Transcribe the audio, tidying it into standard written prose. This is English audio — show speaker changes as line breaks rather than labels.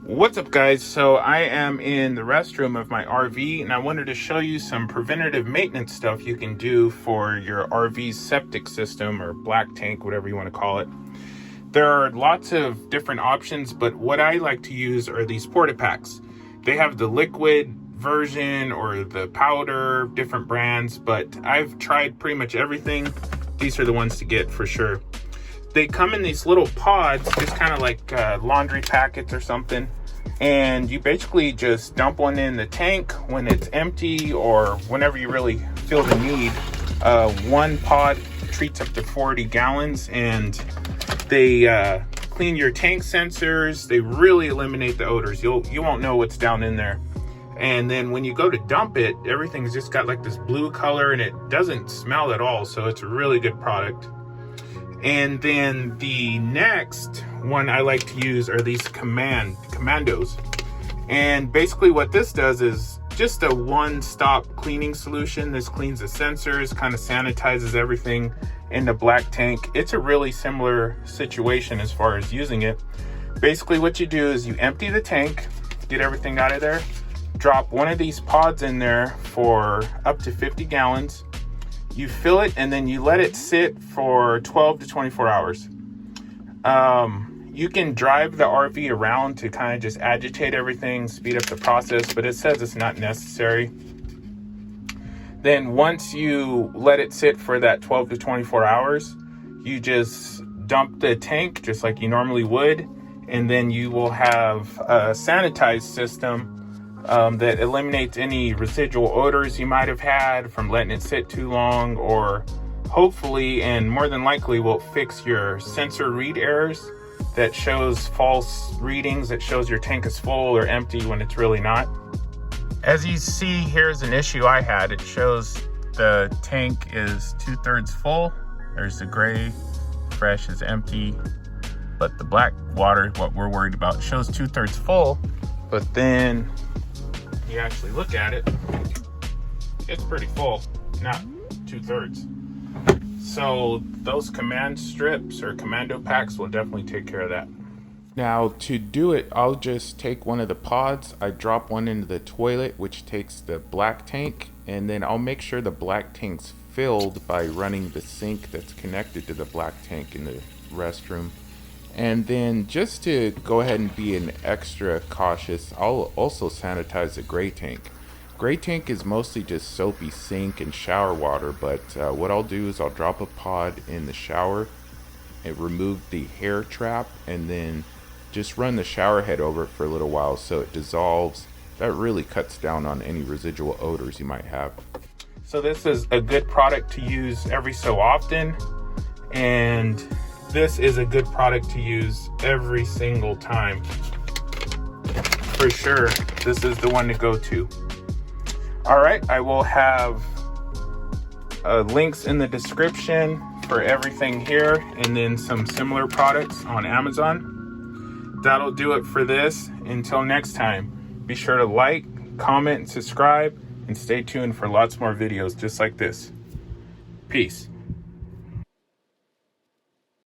What's up, guys? So I am in the restroom of my RV and I wanted to show you some preventative maintenance stuff you can do for your RV's septic system or black tank, whatever you want to call it. There are lots of different options, but what I like to use are these porta packs. They have the liquid version or the powder, different brands, but I've tried pretty much everything. These are the ones to get for sure. They come in these little pods, just kind of like laundry packets or something. And you basically just dump one in the tank when it's empty or whenever you really feel the need. One pod treats up to 40 gallons and they clean your tank sensors. They really eliminate the odors. You won't know what's down in there. And then when you go to dump it, everything's just got like this blue color and it doesn't smell at all. So it's a really good product. And then the next one I like to use are these commandos. And basically what this does is just a one-stop cleaning solution. This cleans the sensors, kind of sanitizes everything in the black tank. It's a really similar situation as far as using it. Basically what you do is you empty the tank, get everything out of there, drop one of these pods in there for up to 50 gallons. You fill it and then you let it sit for 12 to 24 hours. You can drive the RV around to kind of just agitate everything, speed up the process, but it says it's not necessary. Then once you let it sit for that 12 to 24 hours, you just dump the tank just like you normally would, and then you will have a SANITIZE system that eliminates any residual odors you might have had from letting it sit too long, or hopefully and more than likely will fix your sensor read errors that shows false readings, that shows your tank is full or empty when it's really not. As you see, here's an issue I had. It shows the tank is 2/3 full. There's the gray, fresh is empty, but the black water, what we're worried about, shows 2/3 full, but then you actually look at it, it's pretty full, not 2/3. So those command strips or commando packs will definitely take care of that. Now to do it, I'll just take one of the pods, I drop one into the toilet, which takes the black tank, and then I'll make sure the black tank's filled by running the sink that's connected to the black tank in the restroom. And then just to go ahead and be an extra cautious, I'll also sanitize the gray tank. Gray tank is mostly just soapy sink and shower water, but what I'll do is I'll drop a pod in the shower and remove the hair trap, and then just run the shower head over it for a little while so it dissolves. That really cuts down on any residual odors you might have. So this is a good product to use every so often, and this is a good product to use every single time. For sure, this is the one to go to. All right, I will have links in the description for everything here, and then some similar products on Amazon. That'll do it for this. Until next time, be sure to like, comment, and subscribe, and stay tuned for lots more videos just like this. Peace.